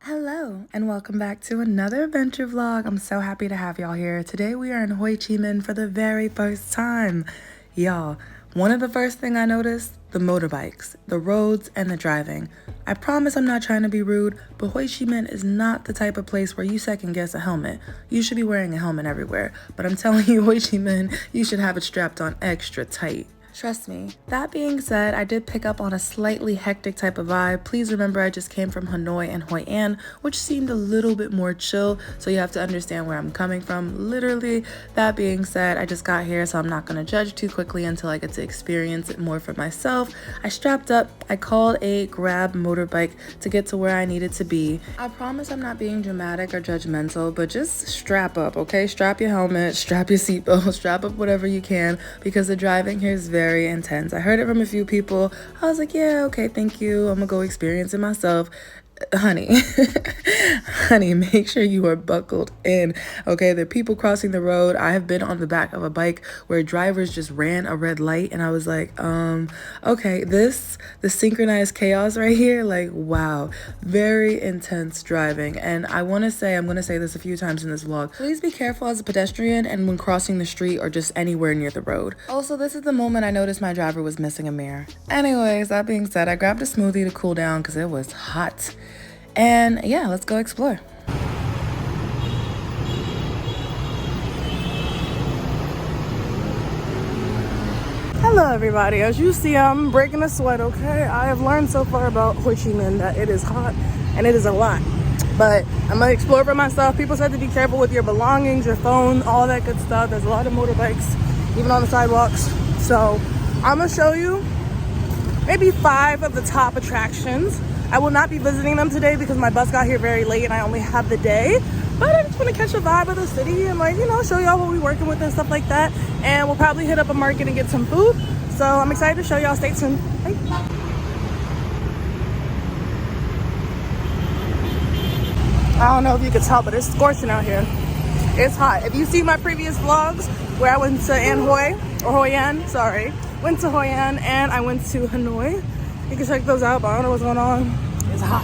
Hello and welcome back to another adventure vlog. I'm so happy to have y'all here. Today we are in Ho Chi Minh for the very first time. Y'all, one of the first thing I noticed, the motorbikes, the roads, and the driving. I promise I'm not trying to be rude, but Ho Chi Minh is not the type of place where you second guess a helmet. You should be wearing a helmet everywhere, but I'm telling you, Ho Chi Minh, you should have it strapped on extra tight. Trust me. That being said, I did pick up on a slightly hectic type of vibe. Please remember I just came from Hanoi and Hoi An, which seemed a little bit more chill, so you have to understand where I'm coming from. Literally, that being said, I just got here, so I'm not going to judge too quickly until I get to experience it more for myself. I strapped up, I called a Grab motorbike to get to where I needed to be. I promise I'm not being dramatic or judgmental, but just strap up, okay? Strap your helmet, strap your seatbelt, strap up whatever you can, because the driving here is very intense. I heard it from a few people. I was like, yeah, okay, thank you. I'm gonna go experience it myself. Honey, honey, make sure you are buckled in, okay? There are people crossing the road. I have been on the back of a bike where drivers just ran a red light and I was like, okay, the synchronized chaos right here, like, wow, very intense driving. And I'm gonna say this a few times in this vlog, please be careful as a pedestrian and when crossing the street or just anywhere near the road. Also, this is the moment I noticed my driver was missing a mirror. Anyways, that being said, I grabbed a smoothie to cool down because it was hot. And yeah, let's go explore. Hello everybody, as you see I'm breaking a sweat, okay? I have learned so far about Ho Chi Minh that it is hot and it is a lot. But I'm gonna explore for myself. People said to be careful with your belongings, your phone, all that good stuff. There's a lot of motorbikes, even on the sidewalks. So I'm gonna show you maybe 5 of the top attractions. I will not be visiting them today because my bus got here very late and I only have the day. But I just want to catch a vibe of the city and, like, you know, show y'all what we're working with and stuff like that. And we'll probably hit up a market and get some food. So I'm excited to show y'all. Stay tuned. Bye. I don't know if you can tell, but it's scorching out here. It's hot. If you see my previous vlogs where I went to Hoi An, sorry. Went to Hoi An and I went to Hanoi. You can check those out, but I don't know what's going on. It's hot.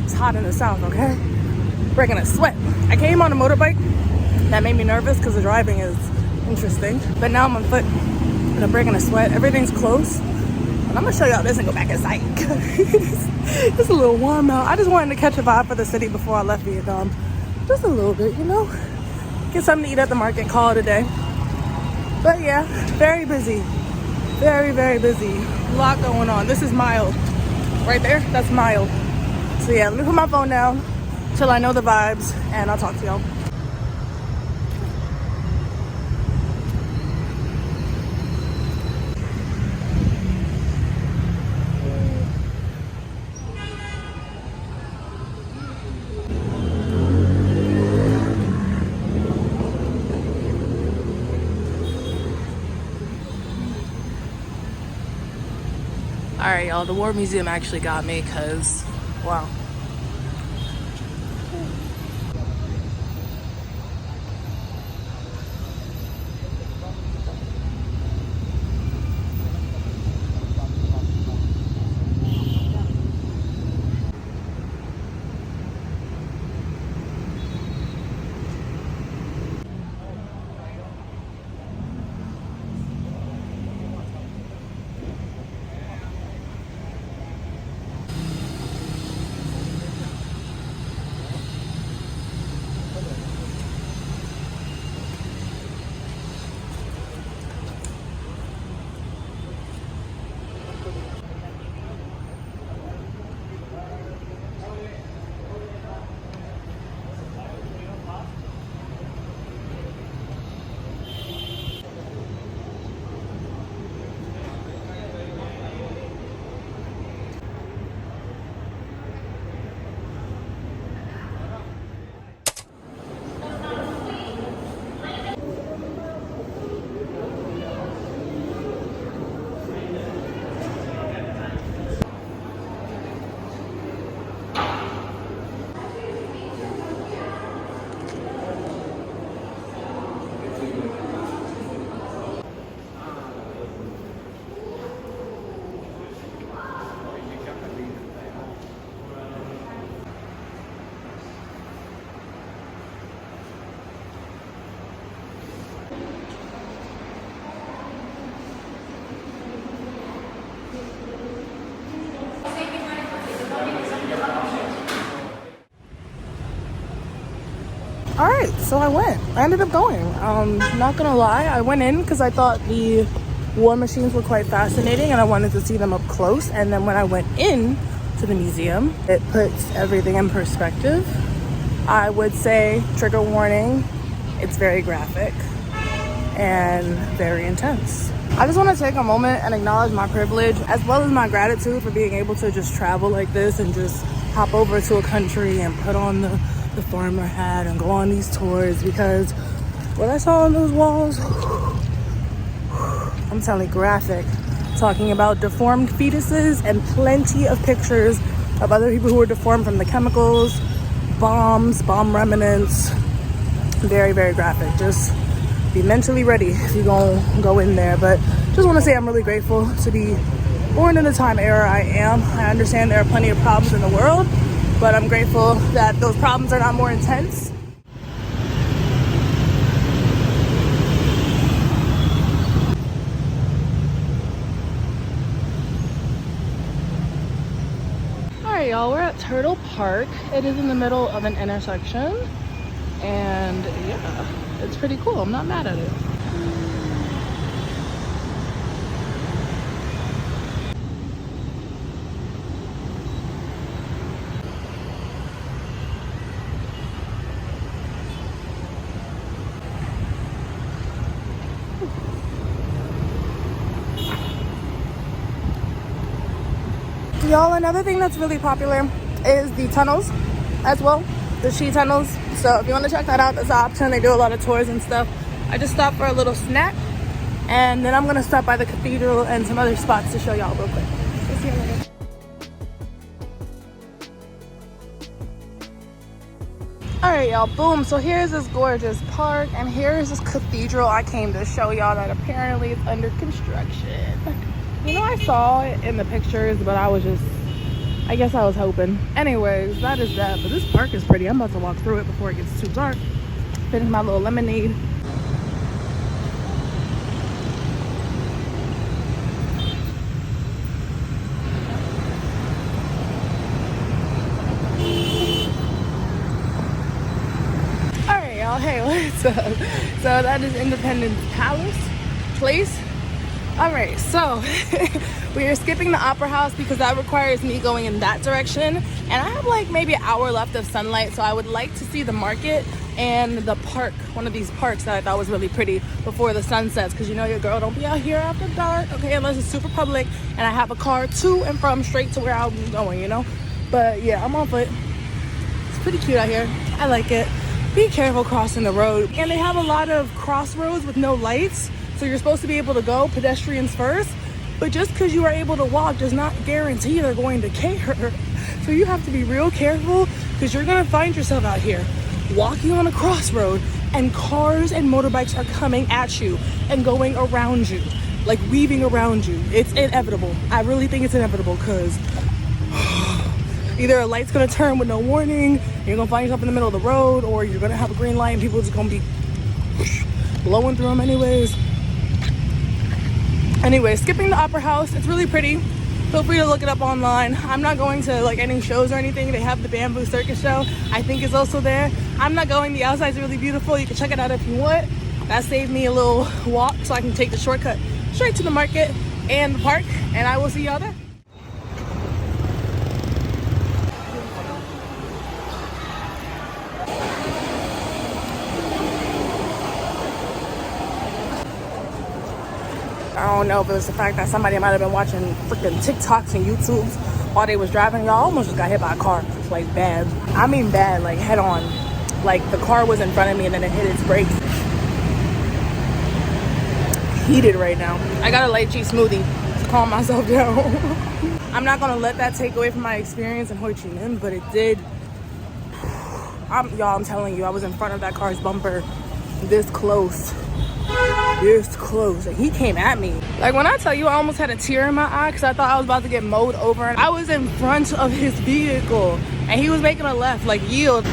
It's hot in the south, okay? Breaking a sweat. I came on a motorbike. That made me nervous because the driving is interesting. But now I'm on foot and I'm breaking a sweat. Everything's close. And I'm gonna show y'all this and go back inside. It's a little warm out. I just wanted to catch a vibe for the city before I left Vietnam. Just a little bit, you know? Get something to eat at the market, call it a day. But yeah, very busy. Very, very busy. A lot going on. This is mild. Right there, that's mild. So yeah, let me put my phone down till I know the vibes and I'll talk to y'all. All right, y'all, the War Museum actually got me because, wow. All right, so I went. I ended up going. Not gonna lie, I went in because I thought the war machines were quite fascinating and I wanted to see them up close. And then when I went in to the museum, it puts everything in perspective. I would say, trigger warning, it's very graphic and very intense. I just want to take a moment and acknowledge my privilege as well as my gratitude for being able to just travel like this and just hop over to a country and put on the farmer hat and go on these tours, because what I saw on those walls, I'm telling you, graphic, talking about deformed fetuses and plenty of pictures of other people who were deformed from the chemicals, bombs, bomb remnants. Very, very graphic. Just be mentally ready if you're gonna go in there. But just want to say I'm really grateful to be born in the time era I am. I understand there are plenty of problems in the world, but I'm grateful that those problems are not more intense. Alright, y'all, we're at Turtle Park. It is in the middle of an intersection, and yeah, it's pretty cool. I'm not mad at it. Y'all, another thing that's really popular is the tunnels as well, the She tunnels. So if you want to check that out, that's an option. They do a lot of tours and stuff. I just stopped for a little snack, and then I'm going to stop by the cathedral and some other spots to show y'all real quick. See you later. Alright, y'all, boom. So here's this gorgeous park, and here's this cathedral I came to show y'all that apparently is under construction. You know, I saw it in the pictures, but I guess I was hoping. Anyways, that is that. But this park is pretty. I'm about to walk through it before it gets too dark. Finish my little lemonade. Alright, y'all. Hey, what's up? So that is Independence Place. All right, so we are skipping the Opera House because that requires me going in that direction, and I have like maybe an hour left of sunlight, so I would like to see the market and the park, one of these parks that I thought was really pretty before the sun sets, because you know your girl don't be out here after dark, okay, unless it's super public and I have a car to and from straight to where I'm going, you know. But yeah, I'm on foot. It's pretty cute out here. I like it. Be careful crossing the road, and they have a lot of crossroads with no lights. So you're supposed to be able to go pedestrians first, but just because you are able to walk does not guarantee they're going to care. So you have to be real careful, because you're gonna find yourself out here walking on a crossroad and cars and motorbikes are coming at you and going around you, like weaving around you. It's inevitable. I really think it's inevitable, because either a light's gonna turn with no warning, you're gonna find yourself in the middle of the road, or you're gonna have a green light and people are just gonna be blowing through them anyways. Anyway, skipping the Opera House. It's really pretty. Feel free to look it up online. I'm not going to like any shows or anything. They have the Bamboo Circus show, I think, is also there. I'm not going. The outside's really beautiful. You can check it out if you want. That saved me a little walk, so I can take the shortcut straight to the market and the park, and I will see y'all there. I don't know if it was the fact that somebody might have been watching freaking TikToks and YouTubes while they was driving. Y'all, almost just got hit by a car. Like bad. I mean bad, like head on. Like the car was in front of me and then it hit its brakes. Heated right now. I got a lychee smoothie to calm myself down. I'm not gonna let that take away from my experience in Ho Chi Minh, but it did. Y'all, I'm telling you, I was in front of that car's bumper this close. This close, and he came at me. Like when I tell you, I almost had a tear in my eye because I thought I was about to get mowed over, and I was in front of his vehicle and he was making a left, like yield.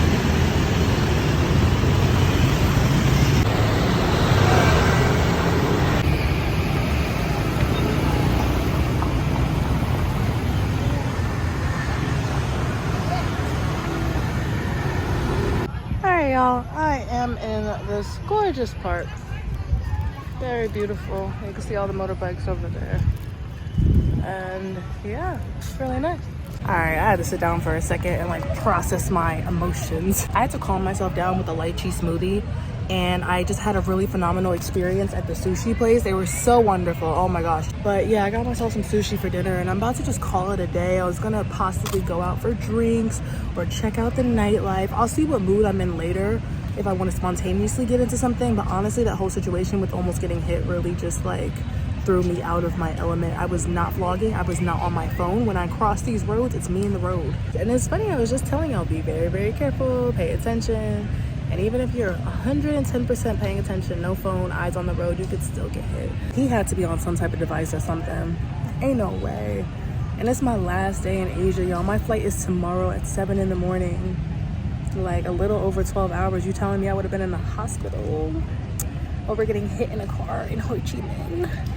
Hi y'all, I am in this gorgeous park. Very beautiful. You can see all the motorbikes over there. And yeah, it's really nice. All right, I had to sit down for a second and like process my emotions. I had to calm myself down with a lychee smoothie, and I just had a really phenomenal experience at the sushi place. They were so wonderful, oh my gosh. But yeah, I got myself some sushi for dinner and I'm about to just call it a day. I was gonna possibly go out for drinks or check out the nightlife. I'll see what mood I'm in later if I want to spontaneously get into something. But honestly, that whole situation with almost getting hit really just like threw me out of my element. I was not vlogging. I was not on my phone. When I cross these roads, it's me in the road. And it's funny, I was just telling y'all, be very, very careful, pay attention. And even if you're 110% paying attention, no phone, eyes on the road, you could still get hit. He had to be on some type of device or something. Ain't no way. And it's my last day in Asia, y'all. My flight is tomorrow at 7 in the morning. Like a little over 12 hours. You telling me I would have been in the hospital over getting hit in a car in Ho Chi Minh?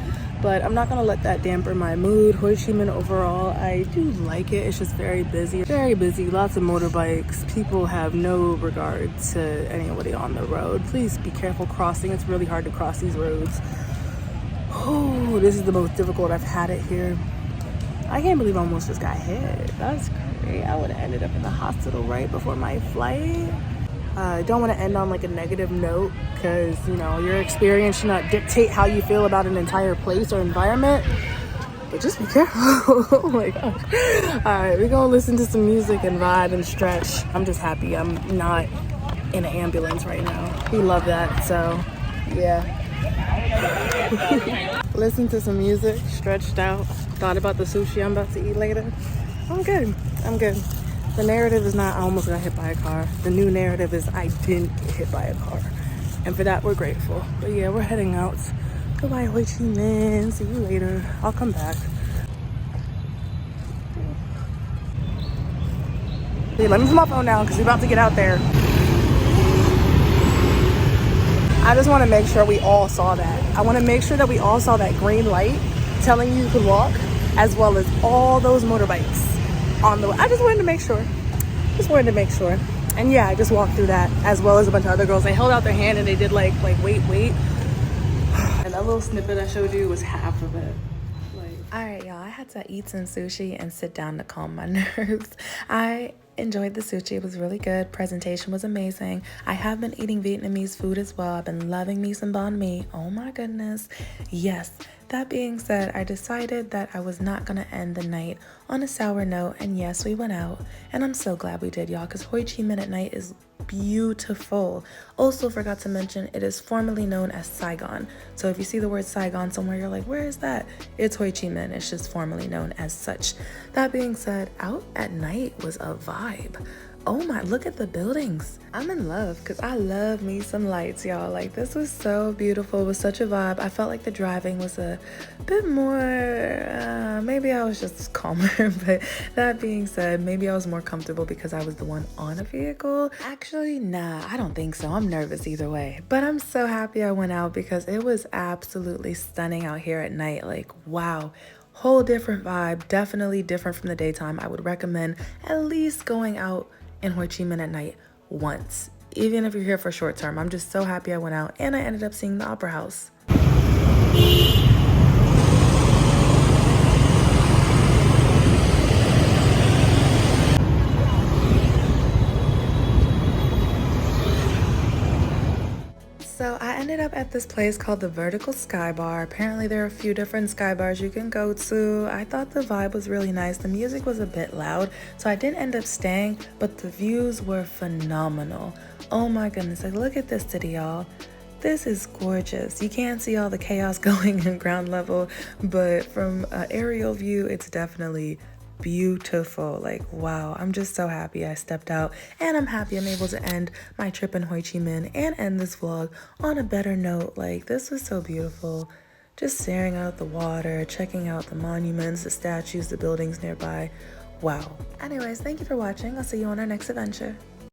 But I'm not gonna let that damper my mood. Ho Chi Minh overall, I do like it. It's just very busy, lots of motorbikes. People have no regard to anybody on the road. Please be careful crossing. It's really hard to cross these roads. Oh, this is the most difficult I've had it here. I can't believe I almost just got hit. That's crazy. I would have ended up in the hospital right before my flight. I don't want to end on like a negative note because, you know, your experience should not dictate how you feel about an entire place or environment. But just be careful. Oh my gosh. All right, we're going to listen to some music and ride and stretch. I'm just happy I'm not in an ambulance right now. We love that. So, yeah. Listen to some music, stretched out. Thought about the sushi I'm about to eat later. I'm good. I'm good. The narrative is not I almost got hit by a car. The new narrative is I didn't get hit by a car. And for that, we're grateful. But yeah, we're heading out. Goodbye, Ho Chi Minh. See you later. I'll come back. Hey, let me put my phone down because we're about to get out there. I just want to make sure we all saw that. I want to make sure that we all saw that green light telling you could walk, as well as all those motorbikes on the way. I just wanted to make sure. And yeah, I just walked through that, as well as a bunch of other girls. They held out their hand and they did like wait. And that little snippet I showed you was half of it. All right, y'all, I had to eat some sushi and sit down to calm my nerves. I enjoyed the sushi. It was really good. Presentation was amazing. I have been eating Vietnamese food as well. I've been loving me some banh mi. Oh my goodness. Yes. That being said, I decided that I was not going to end the night on a sour note. And yes, we went out. And I'm so glad we did, y'all, because Ho Chi Minh at night is beautiful. Also forgot to mention, it is formerly known as Saigon. So if you see the word Saigon somewhere, you're like, where is that? It's Ho Chi Minh. It's just formerly known as such. That being said, out at night was a vibe. Oh my, look at the buildings. I'm in love because I love me some lights, y'all. Like, this was so beautiful. It was such a vibe. I felt like the driving was a bit more, maybe I was just calmer. But that being said, maybe I was more comfortable because I was the one on a vehicle. Actually, nah, I don't think so. I'm nervous either way. But I'm so happy I went out because it was absolutely stunning out here at night. Like, wow. Whole different vibe. Definitely different from the daytime. I would recommend at least going out in Ho Chi Minh at night once, even if you're here for short term. I'm just so happy I went out and I ended up seeing the Opera House. So I ended up at this place called the Vertical Sky Bar. Apparently there are a few different sky bars you can go to. I thought the vibe was really nice. The music was a bit loud, so I didn't end up staying, but the views were phenomenal. Oh my goodness, like, look at this city, y'all. This is gorgeous. You can't see all the chaos going in ground level, but from an aerial view, it's definitely beautiful. Like, wow, I'm just so happy I stepped out, and I'm happy I'm able to end my trip in Ho Chi Minh and end this vlog on a better note. Like, this was so beautiful. Just staring out at the water, checking out the monuments, the statues, the buildings nearby. Wow. Anyways, thank you for watching. I'll see you on our next adventure.